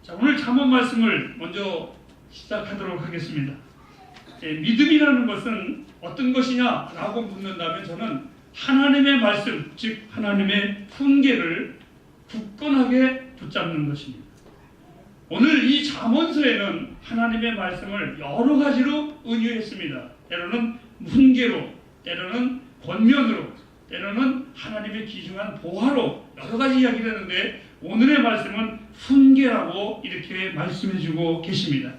자, 오늘 잠언 말씀을 먼저 시작하도록 하겠습니다. 믿음이라는 것은 어떤 것이냐라고 묻는다면 저는 하나님의 말씀, 즉 하나님의 훈계를 굳건하게 붙잡는 것입니다. 오늘 이 잠언서에는 하나님의 말씀을 여러 가지로 은유했습니다. 때로는 훈계로, 때로는 권면으로, 때로는 하나님의 귀중한 보화로 여러 가지 이야기를 했는데 오늘의 말씀은 훈계라고 이렇게 말씀해주고 계십니다.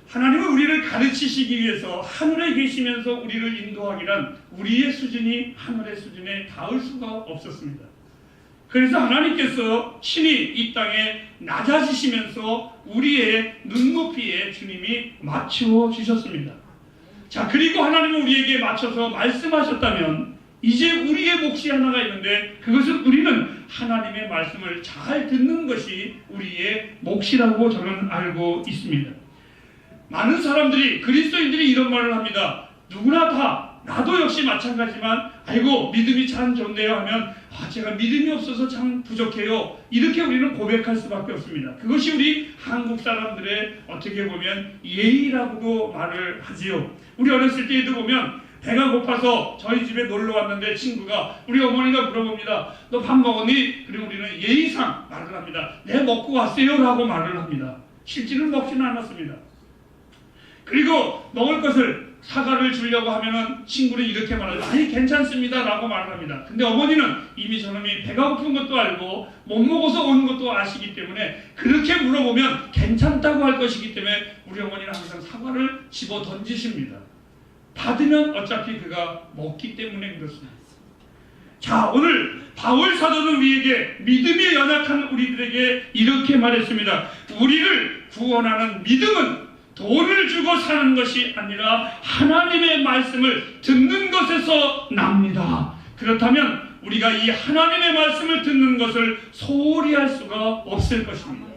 하나님은 우리를 가르치시기 위해서 하늘에 계시면서 우리를 인도하기란 우리의 수준이 하늘의 수준에 닿을 수가 없었습니다. 그래서 하나님께서 친히 이 땅에 낮아지시면서 우리의 눈높이에 주님이 맞추어 주셨습니다. 자, 그리고 하나님은 우리에게 맞춰서 말씀하셨다면 이제 우리의 몫이 하나가 있는데 그것은 우리는 하나님의 말씀을 잘 듣는 것이 우리의 몫이라고 저는 알고 있습니다. 많은 사람들이, 그리스도인들이 이런 말을 합니다. 누구나 다, 나도 역시 마찬가지지만 아이고 믿음이 참 좋네요 하면 제가 믿음이 없어서 참 부족해요. 이렇게 우리는 고백할 수밖에 없습니다. 그것이 우리 한국 사람들의 어떻게 보면 예의라고도 말을 하지요. 우리 어렸을 때에도 보면 배가 고파서 저희 집에 놀러 왔는데 친구가, 우리 어머니가 물어봅니다. 너 밥 먹었니? 그리고 우리는 예의상 말을 합니다. 네, 먹고 왔어요 라고 말을 합니다. 실제로 먹지는 않았습니다. 그리고 먹을 것을 사과를 주려고 하면은 친구는 이렇게 말하죠. 아니 괜찮습니다 라고 말을 합니다. 근데 어머니는 이미 저놈이 배가 고픈 것도 알고 못 먹어서 온 것도 아시기 때문에 그렇게 물어보면 괜찮다고 할 것이기 때문에 우리 어머니는 항상 사과를 집어 던지십니다. 받으면 어차피 그가 먹기 때문에 그렇습니다. 자, 오늘 바울 사도는 우리에게 믿음이 연약한 우리들에게 이렇게 말했습니다. 우리를 구원하는 믿음은 돈을 주고 사는 것이 아니라 하나님의 말씀을 듣는 것에서 납니다. 그렇다면 우리가 이 하나님의 말씀을 듣는 것을 소홀히 할 수가 없을 것입니다.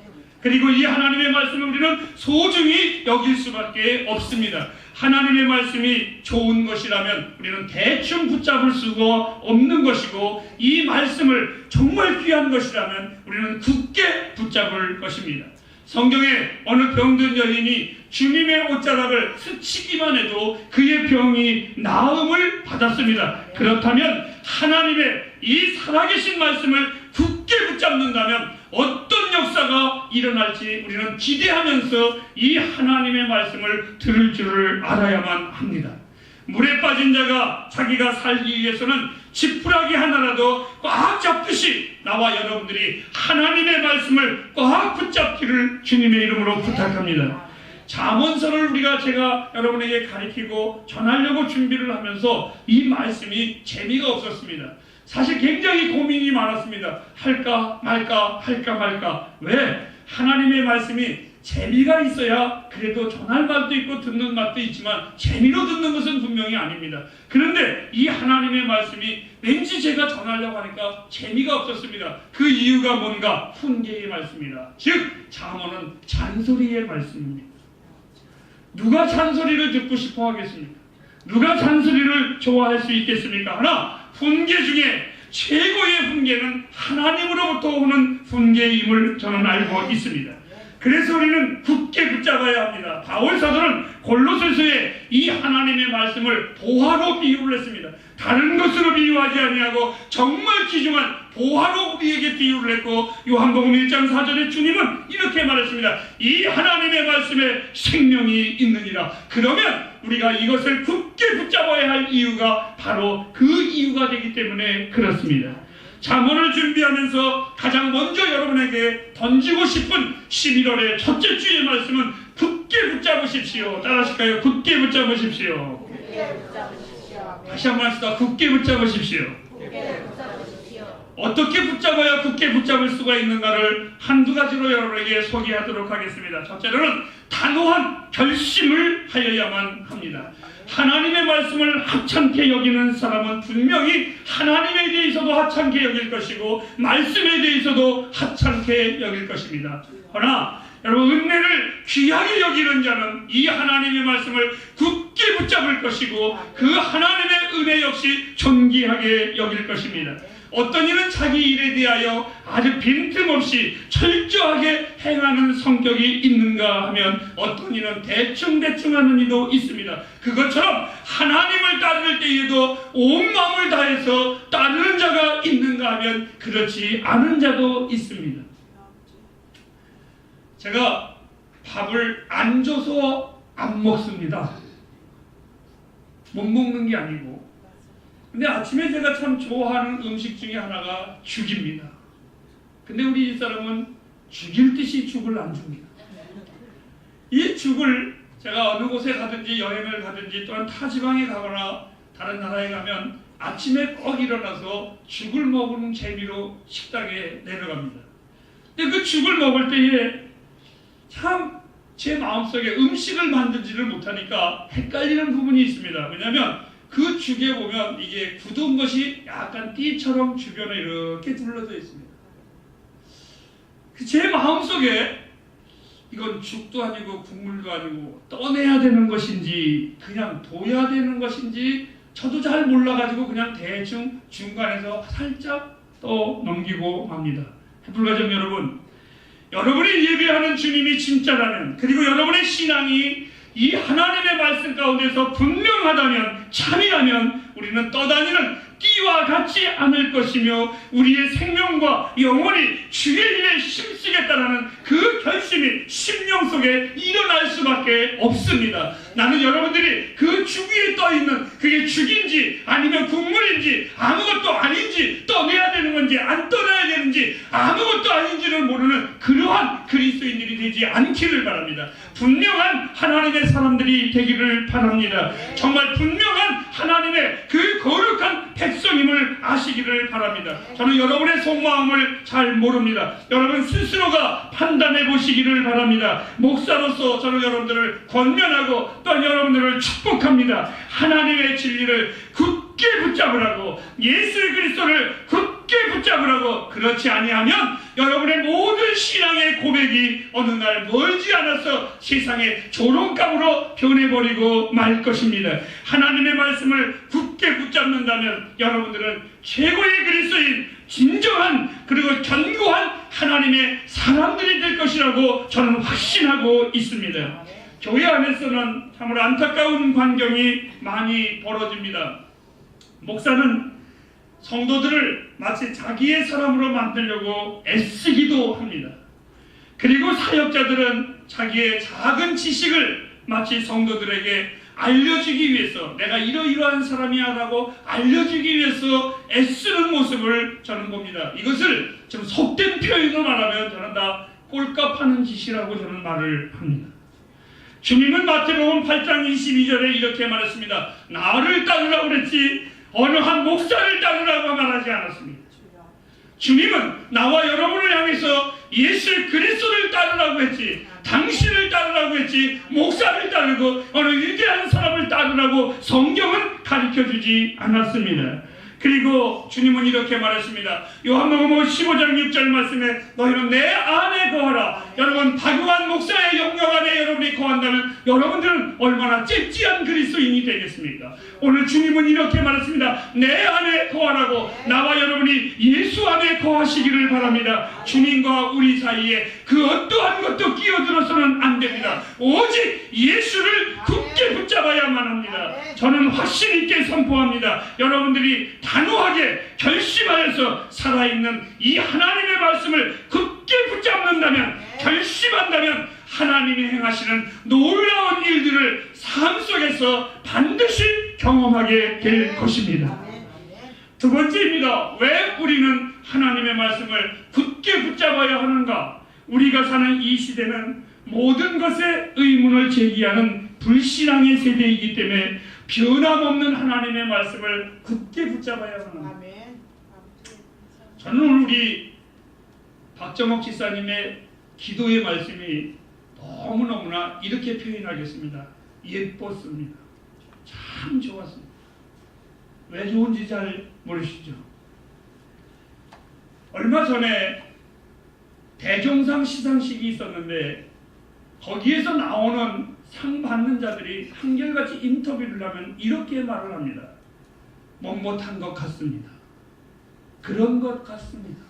그리고 이 하나님의 말씀을 우리는 소중히 여길 수밖에 없습니다. 하나님의 말씀이 좋은 것이라면 우리는 대충 붙잡을 수가 없는 것이고 이 말씀을 정말 귀한 것이라면 우리는 굳게 붙잡을 것입니다. 성경에 어느 병든 여인이 주님의 옷자락을 스치기만 해도 그의 병이 나음을 받았습니다. 그렇다면 하나님의 이 살아계신 말씀을 굳게 붙잡는다면 어떤 역사가 일어날지 우리는 기대하면서 이 하나님의 말씀을 들을 줄을 알아야만 합니다. 물에 빠진 자가 자기가 살기 위해서는 지푸라기 하나라도 꽉 잡듯이 나와 여러분들이 하나님의 말씀을 꽉 붙잡기를 주님의 이름으로 부탁합니다. 잠언서를 제가 여러분에게 가르치고 전하려고 준비를 하면서 이 말씀이 재미가 없었습니다. 사실 굉장히 고민이 많았습니다. 할까 말까 할까 말까. 왜? 하나님의 말씀이 재미가 있어야 그래도 전할 맛도 있고 듣는 맛도 있지만 재미로 듣는 것은 분명히 아닙니다. 그런데 이 하나님의 말씀이 왠지 제가 전하려고 하니까 재미가 없었습니다. 그 이유가 뭔가? 훈계의 말씀이다. 즉 잠언은 잔소리의 말씀입니다. 누가 잔소리를 듣고 싶어 하겠습니까? 누가 잔소리를 좋아할 수 있겠습니까? 하나, 훈계 중에 최고의 훈계는 하나님으로부터 오는 훈계임을 저는 알고 있습니다. 그래서 우리는 굳게 붙잡아야 합니다. 바울 사도는 골로새서에 이 하나님의 말씀을 보화로 비유를 했습니다. 다른 것으로 비유하지 아니하고 정말 귀중한 보화로 우리에게 비유를 했고 요한복음 1장 4절에 주님은 이렇게 말했습니다. 이 하나님의 말씀에 생명이 있느니라. 그러면 우리가 이것을 굳게 붙잡아야 할 이유가 바로 그 이유가 되기 때문에 그렇습니다. 잠언을 준비하면서 가장 먼저 여러분에게 던지고 싶은 11월의 첫째 주의 말씀은 굳게 붙잡으십시오. 따라하실까요? 굳게 붙잡으십시오. 다시 한번 합시다. 굳게 붙잡으십시오. 어떻게 붙잡아야 굳게 붙잡을 수가 있는가를 한두 가지로 여러분에게 소개하도록 하겠습니다. 첫째로는 단호한 결심을 하여야만 합니다. 하나님의 말씀을 하찮게 여기는 사람은 분명히 하나님에 대해서도 하찮게 여길 것이고 말씀에 대해서도 하찮게 여길 것입니다. 그러나 여러분, 은혜를 귀하게 여기는 자는 이 하나님의 말씀을 굳게 붙잡을 것이고 그 하나님의 은혜 역시 존귀하게 여길 것입니다. 어떤 이는 자기 일에 대하여 아주 빈틈없이 철저하게 행하는 성격이 있는가 하면 어떤 이는 대충대충 하는 이도 있습니다. 그것처럼 하나님을 따를 때에도 온 마음을 다해서 따르는 자가 있는가 하면 그렇지 않은 자도 있습니다. 제가 밥을 안 줘서 안 먹습니다. 못 먹는 게 아니고. 근데 아침에 제가 참 좋아하는 음식 중에 하나가 죽입니다. 근데 우리 집사람은 죽일 듯이 죽을 안 줍니다. 이 죽을 제가 어느 곳에 가든지 여행을 가든지 또한 타지방에 가거나 다른 나라에 가면 아침에 꼭 일어나서 죽을 먹는 재미로 식당에 내려갑니다. 근데 그 죽을 먹을 때에 참 제 마음속에 음식을 만들지를 못하니까 헷갈리는 부분이 있습니다. 왜냐하면 그 죽에 보면 이게 굳은 것이 약간 띠처럼 주변에 이렇게 둘러져 있습니다. 제 마음속에 이건 죽도 아니고 국물도 아니고 떠내야 되는 것인지 그냥 둬야 되는 것인지 저도 잘 몰라가지고 그냥 대충 중간에서 살짝 떠 넘기고 맙니다. 불가정 여러분, 여러분이 예배하는 주님이 진짜라면, 그리고 여러분의 신앙이 이 하나님의 말씀 가운데서 분명하다면, 참이라면 우리는 떠다니는 띠와 같지 않을 것이며 우리의 생명과 영혼이 주의 일에 힘쓰겠다라는 그 결심이 심령 속에 일어날 수밖에 없습니다. 나는 여러분들이 그 죽 위에 떠있는 그게 죽인지 아니면 국물인지 아무것도 아닌지 떠내야 되는 건지 안 떠나야 되는지 아무것도 아닌지를 모르는 그러한 그리스도인들이 되지 않기를 바랍니다. 분명한 하나님의 사람들이 되기를 바랍니다. 정말 분명한 하나님의 그 거룩한 백성임을 아시기를 바랍니다. 저는 여러분의 속마음을 잘 모릅니다. 여러분 스스로가 판단해 보시기를 바랍니다. 목사로서 저는 여러분들을 권면하고 또한 여러분들을 축복합니다. 하나님의 진리를 굳게 붙잡으라고, 예수 그리스도를 굳게 붙잡으라고. 그렇지 아니하면 여러분의 모든 신앙의 고백이 어느 날 멀지 않아서 세상의 조롱감으로 변해버리고 말 것입니다. 하나님의 말씀을 굳게 붙잡는다면 여러분들은 최고의 그리스도인, 진정한 그리고 견고한 하나님의 사람들이 될 것이라고 저는 확신하고 있습니다. 교회 안에서는 참으로 안타까운 광경이 많이 벌어집니다. 목사는 성도들을 마치 자기의 사람으로 만들려고 애쓰기도 합니다. 그리고 사역자들은 자기의 작은 지식을 마치 성도들에게 알려주기 위해서, 내가 이러이러한 사람이야 라고 알려주기 위해서 애쓰는 모습을 저는 봅니다. 이것을 좀 속된 표현으로 말하면 저는 다 꼴값하는 짓이라고 저는 말을 합니다. 주님은 마태복음 8장 22절에 이렇게 말했습니다. 나를 따르라고 그랬지 어느 한 목사를 따르라고 말하지 않았습니다. 주님은 나와 여러분을 향해서 예수 그리스도를 따르라고 했지, 당신을 따르라고 했지, 목사를 따르고 어느 위대한 사람을 따르라고 성경은 가르쳐주지 않았습니다. 그리고 주님은 이렇게 말했습니다. 요한복음 15장 6절 말씀에 너희는 내 안에 거하라. 여러분 박용환 목사의 영역 안에 여러분이 거한다면 여러분들은 얼마나 째찌한 그리스도인이 되겠습니까? 오늘 주님은 이렇게 말했습니다. 내 안에 거하라고. 나와 여러분이 예수 안에 거하시기를 바랍니다. 주님과 우리 사이에 그 어떠한 것도 끼어들어서는 안 됩니다. 오직 예수를 굳게 붙잡아야만 합니다. 저는 확신 있게 선포합니다. 여러분들이 단호하게 결심하여서 살아있는 이 하나님의 말씀을 굳게 붙잡는다면, 결심한다면 하나님이 행하시는 놀라운 일들을 삶 속에서 반드시 경험하게 될 것입니다. 두 번째입니다. 왜 우리는 하나님의 말씀을 굳게 붙잡아야 하는가? 우리가 사는 이 시대는 모든 것에 의문을 제기하는 불신앙의 세대이기 때문에 변함없는 하나님의 말씀을 굳게 붙잡아야 합니다. 저는 우리 박정옥 지사님의 기도의 말씀이 너무너무나 이렇게 표현하겠습니다. 예뻤습니다. 참 좋았습니다. 왜 좋은지 잘 모르시죠? 얼마 전에 대종상 시상식이 있었는데 거기에서 나오는 상 받는 자들이 한결같이 인터뷰를 하면 이렇게 말을 합니다. 못못한 것 같습니다. 그런 것 같습니다.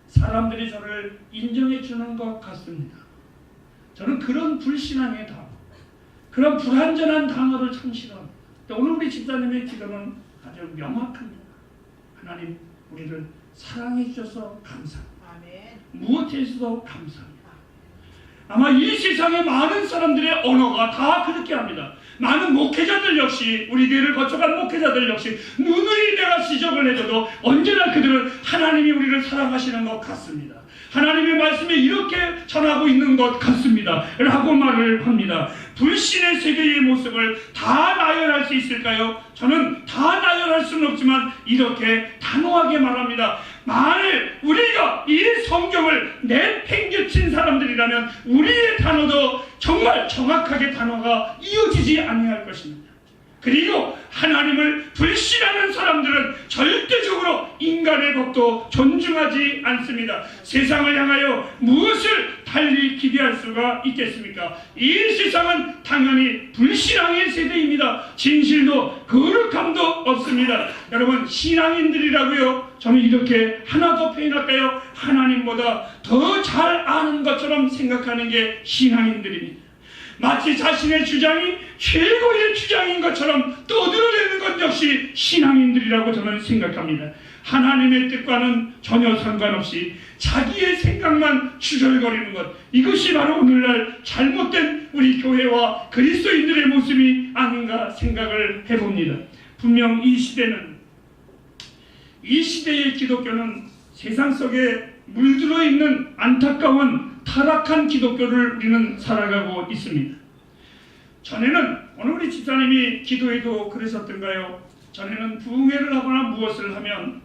사람들이 저를 인정해 주는 것 같습니다. 저는 그런 불신앙의 단어, 그런 불완전한 단어를 참 싫어합니다. 오늘 우리 집사님의 기도는 아주 명확합니다. 하나님, 우리를 사랑해 주셔서 감사합니다. 무엇에 있어도 감사합니다. 아마 이 세상의 많은 사람들의 언어가 다 그렇게 합니다. 많은 목회자들 역시, 우리 교회를 거쳐간 목회자들 역시 누누이 내가 지적을 해줘도 언제나 그들은 하나님이 우리를 사랑하시는 것 같습니다. 하나님의 말씀에 이렇게 전하고 있는 것 같습니다. 라고 말을 합니다. 불신의 세계의 모습을 다 나열할 수 있을까요? 저는 다 나열할 수는 없지만 이렇게 단호하게 말합니다. 만일 우리가 이 성경을 내팽개친 사람들이라면 우리의 단어도 정말 정확하게 단어가 이어지지 아니할 것입니다. 그리고 하나님을 불신하는 사람들은 절대적으로 인간의 법도 존중하지 않습니다. 세상을 향하여 무엇을 달리 기대할 수가 있겠습니까? 이 세상은 당연히 불신앙의 세대입니다. 진실도 거룩함도 없습니다. 여러분, 신앙인들이라고요? 저는 이렇게 하나 더 표현할까요? 하나님보다 더 잘 아는 것처럼 생각하는 게 신앙인들입니다. 마치 자신의 주장이 최고의 주장인 것처럼 떠들어대는 것 역시 신앙인들이라고 저는 생각합니다. 하나님의 뜻과는 전혀 상관없이 자기의 생각만 추절거리는 것, 이것이 바로 오늘날 잘못된 우리 교회와 그리스도인들의 모습이 아닌가 생각을 해봅니다. 분명 이 시대의 기독교는 세상 속에 물들어 있는 안타까운 타락한 기독교를 우리는 살아가고 있습니다. 전에는, 오늘 우리 집사님이 기도에도 그러셨던가요? 전에는 부흥회를 하거나 무엇을 하면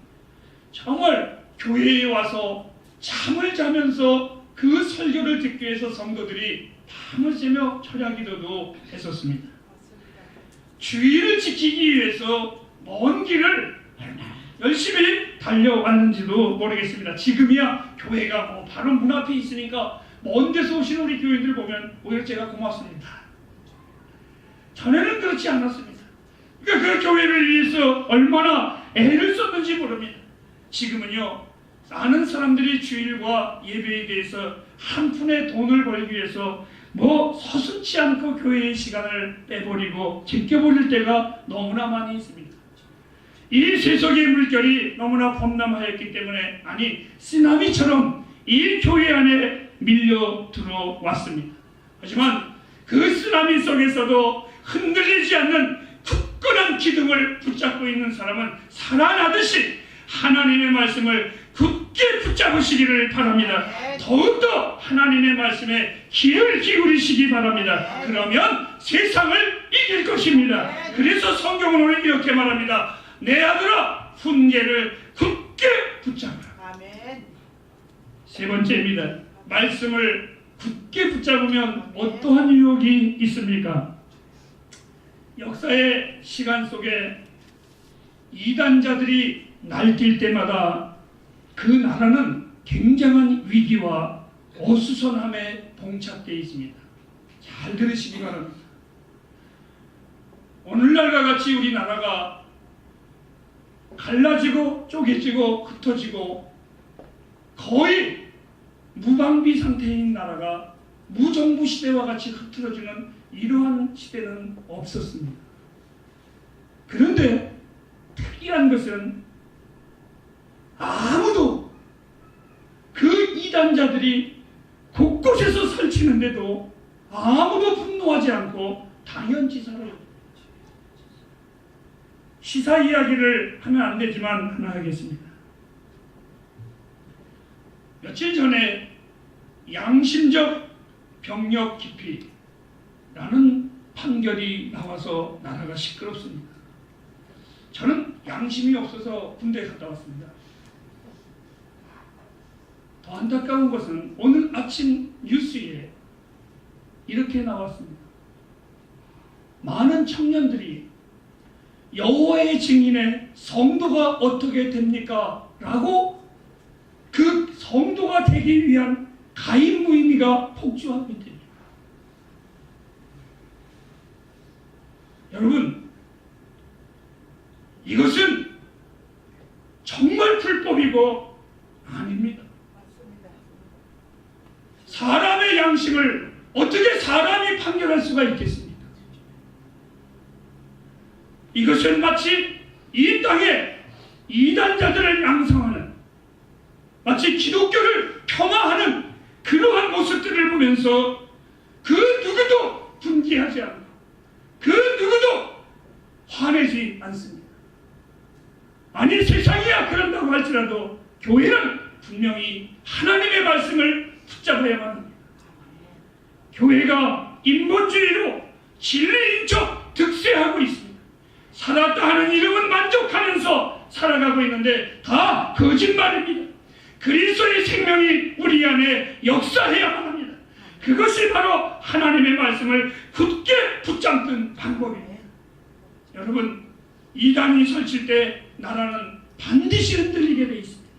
정말 교회에 와서 잠을 자면서 그 설교를 듣기 위해서 성도들이 밤을 새며 철야기도도 했었습니다. 주의를 지키기 위해서 먼 길을 열심히 달려왔는지도 모르겠습니다. 지금이야 교회가 바로 문 앞에 있으니까 먼 데서 오시는 우리 교인들 보면 오히려 제가 고맙습니다. 전에는 그렇지 않았습니다. 그러니까 그 교회를 위해서 얼마나 애를 썼는지 모릅니다. 지금은요, 많은 사람들이 주일과 예배에 대해서 한 푼의 돈을 벌기 위해서 서슴지 않고 교회의 시간을 빼버리고 제껴버릴 때가 너무나 많이 있습니다. 이 세속의 물결이 너무나 범람하였기 때문에, 아니 쓰나미처럼 이 교회 안에 밀려 들어왔습니다. 하지만 그 쓰나미 속에서도 흔들리지 않는 굳건한 기둥을 붙잡고 있는 사람은 살아나듯이 하나님의 말씀을 굳게 붙잡으시기를 바랍니다. 더욱더 하나님의 말씀에 귀를 기울이시기 바랍니다. 그러면 세상을 이길 것입니다. 그래서 성경은 오늘 이렇게 말합니다. 내 아들아, 훈계를 굳게 붙잡으라. 아멘. 세 번째입니다. 말씀을 굳게 붙잡으면 어떠한 유혹이 있습니까? 역사의 시간 속에 이단자들이 날뛸 때마다 그 나라는 굉장한 위기와 어수선함에 봉착되어 있습니다. 잘 들으시기 바랍니다. 오늘날과 같이 우리나라가 갈라지고 쪼개지고 흩어지고 거의 무방비 상태인 나라가 무정부 시대와 같이 흐트러지는 이러한 시대는 없었습니다. 그런데 특이한 것은 아무도 그 이단자들이 곳곳에서 설치는데도 아무도 분노하지 않고 당연지사를, 시사 이야기를 하면 안 되지만 하나 하겠습니다. 며칠 전에 양심적 병력 기피라는 판결이 나와서 나라가 시끄럽습니다. 저는 양심이 없어서 군대에 갔다 왔습니다. 더 안타까운 것은 오늘 아침 뉴스에 이렇게 나왔습니다. 많은 청년들이 여호와의 증인의 성도가 어떻게 됩니까? 라고 그 성도가 되기 위한 가입 무의미가 폭주하고 있답니다. 여러분, 이것은 정말 불법이고 아닙니다. 사람의 양심을 어떻게 사람이 판결할 수가 있겠습니까? 이것은 마치 이 땅에 이단자들을 양성하는, 마치 기독교를 폄하하는 그러한 모습들을 보면서 그 누구도 분개하지 않고 그 누구도 화내지 않습니다. 아니, 세상이야 그런다고 할지라도 교회는 분명히 하나님의 말씀을 붙잡아야만 합니다. 교회가 인본주의로 진리인 척 득세하고 있습니다. 살았다 하는 이름은 만족하면서 살아가고 있는데 다 거짓말입니다. 그리스도의 생명이 우리 안에 역사해야만 합니다. 그것이 바로 하나님의 말씀을 굳게 붙잡는 방법입니다. 여러분, 이단이 설칠 때 나라는 반드시 흔들리게 되어 있습니다.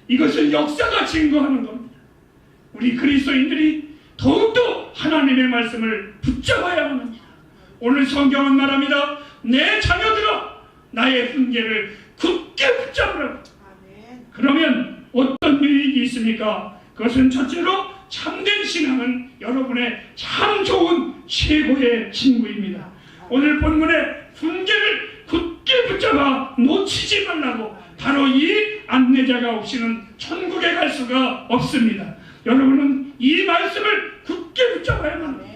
이것을 역사가 증거하는 겁니다. 우리 그리스도인들이 더욱더 하나님의 말씀을 붙잡아야만 합니다. 오늘 성경은 말합니다. 내 자녀들아, 나의 훈계를 굳게 붙잡으라고. 그러면 어떤 유익이 있습니까? 그것은 첫째로 참된 신앙은 여러분의 참 좋은 최고의 친구입니다. 오늘 본문의 훈계를 굳게 붙잡아 놓치지 말라고, 바로 이 안내자가 없이는 천국에 갈 수가 없습니다. 여러분은 이 말씀을 굳게 붙잡아야만 합니다.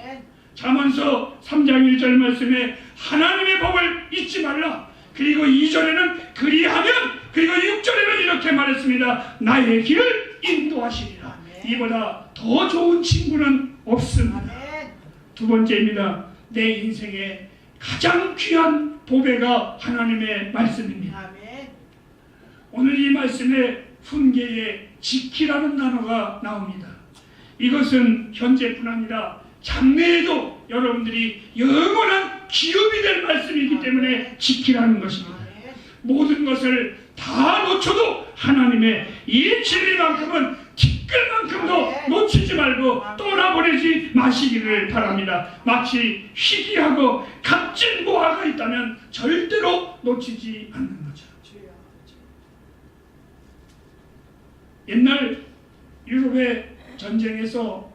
잠언서 3장 1절 말씀에 하나님의 법을 잊지 말라. 그리고 2절에는 그리하면, 그리고 6절에는 이렇게 말했습니다. 나의 길을 인도하시리라. 이보다 더 좋은 친구는 없습니다. 두 번째입니다. 내 인생의 가장 귀한 보배가 하나님의 말씀입니다. 오늘 이 말씀에 훈계에 지키라는 단어가 나옵니다. 이것은 현재뿐 아니라 장래에도 여러분들이 영원한 기업이 될 말씀이기 때문에 지키라는 것입니다. 모든 것을 다 놓쳐도 하나님의 이 진리만큼은 티끌만큼도 놓치지 말고 떠나보내지 마시기를 바랍니다. 마치 희귀하고 값진 보화가 있다면 절대로 놓치지 않는 거죠. 옛날 유럽의 전쟁에서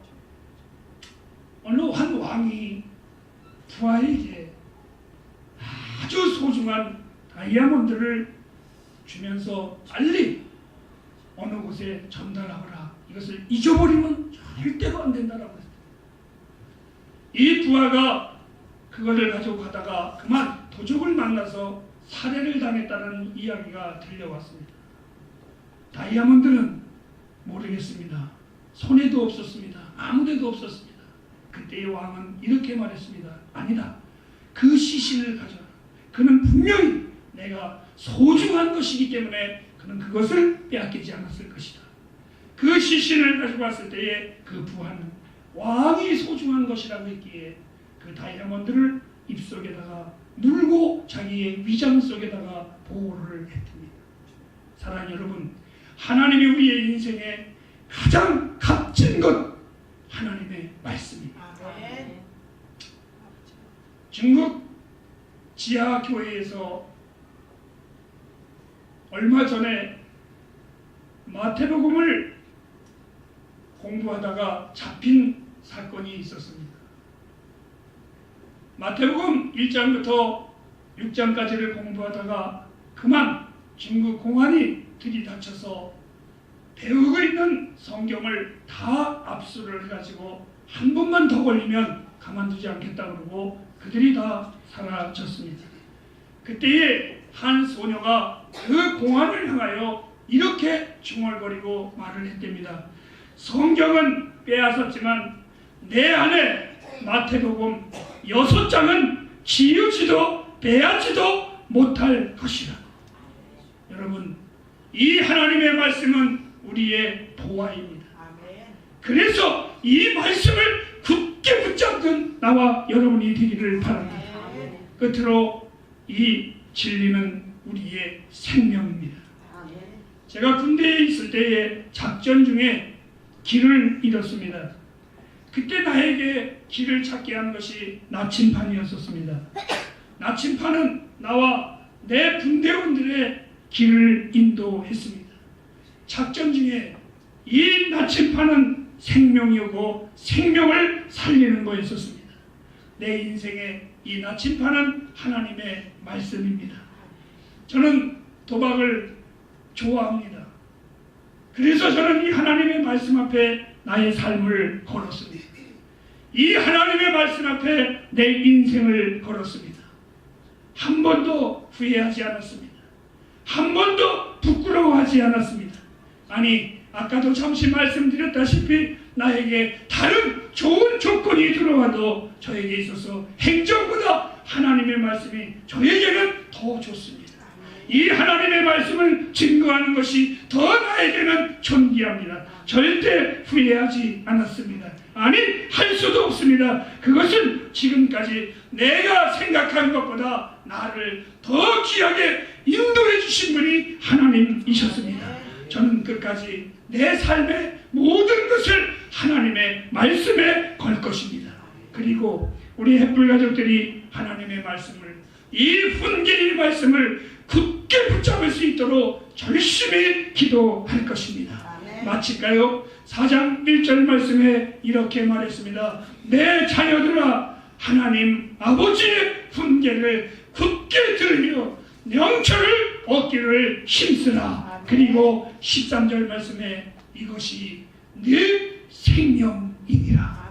어느 한 왕이 부하에게 아주 소중한 다이아몬드를 주면서 빨리 어느 곳에 전달하거라. 이것을 잊어버리면 절대로 안 된다라고 했습니다. 이 부하가 그것을 가지고 가다가 그만 도적을 만나서 살해를 당했다는 이야기가 들려왔습니다. 다이아몬드는 모르겠습니다. 손에도 없었습니다. 아무데도 없었습니다. 그때의 왕은 이렇게 말했습니다. 아니다. 그 시신을 가져라. 그는 분명히 내가 소중한 것이기 때문에 그는 그것을 빼앗기지 않았을 것이다. 그 시신을 가지고 왔을 때에 그 부하는 왕이 소중한 것이라고 했기에 그 다이아몬드를 입속에다가 물고 자기의 위장 속에다가 보호를 했습니다. 사랑하는 여러분, 하나님이 우리의 인생에 가장 값진 것, 하나님의 말씀입니다. 중국 지하교회에서 얼마 전에 마태복음을 공부하다가 잡힌 사건이 있었습니다. 마태복음 1장부터 6장까지를 공부하다가 그만 중국 공안이 들이닥쳐서 배우고 있는 성경을 다 압수를 해가지고 한 번만 더 걸리면 가만두지 않겠다 그러고 그들이 다 사라졌습니다. 그때에 한 소녀가 그 공안을 향하여 이렇게 중얼거리고 말을 했답니다. 성경은 빼앗았지만 내 안에 마태복음 6장은 지우지도 빼앗지도 못할 것이라. 여러분, 이 하나님의 말씀은 우리의 보화입니다. 그래서 이 말씀을 굳게 붙잡는 나와 여러분이 되기를 바랍니다. 끝으로 이 진리는 우리의 생명입니다. 제가 군대에 있을 때에 작전 중에 길을 잃었습니다. 그때 나에게 길을 찾게 한 것이 나침판이었습니다. 나침판은 나와 내 분대원들의 길을 인도했습니다. 작전 중에 이 나침판은 생명이고 생명을 살리는 거였었습니다. 내 인생의 이 나침판은 하나님의 말씀입니다. 저는 도박을 좋아합니다. 그래서 저는 이 하나님의 말씀 앞에 나의 삶을 걸었습니다. 이 하나님의 말씀 앞에 내 인생을 걸었습니다. 한 번도 후회하지 않았습니다. 한 번도 부끄러워하지 않았습니다. 아니, 아까도 잠시 말씀드렸다시피 나에게 다른 좋은 조건이 들어와도 저에게 있어서 행정보다 하나님의 말씀이 저에게는 더 좋습니다. 이 하나님의 말씀을 증거하는 것이 더 나에게는 존귀합니다. 절대 후회하지 않았습니다. 아니, 할 수도 없습니다. 그것은 지금까지 내가 생각한 것보다 나를 더 귀하게 인도해 주신 분이 하나님이셨습니다. 저는 끝까지 내 삶의 모든 것을 하나님의 말씀에 걸 것입니다. 그리고 우리 햇불 가족들이 하나님의 말씀을, 이 훈계의 말씀을 굳게 붙잡을 수 있도록 열심히 기도할 것입니다. 마칠까요? 4장 1절 말씀에 이렇게 말했습니다. 내 자녀들아, 하나님 아버지의 훈계를 굳게 들으며 영처를 얻기를 힘쓰라. 그리고 13절 말씀에 이것이 네 생명이니라.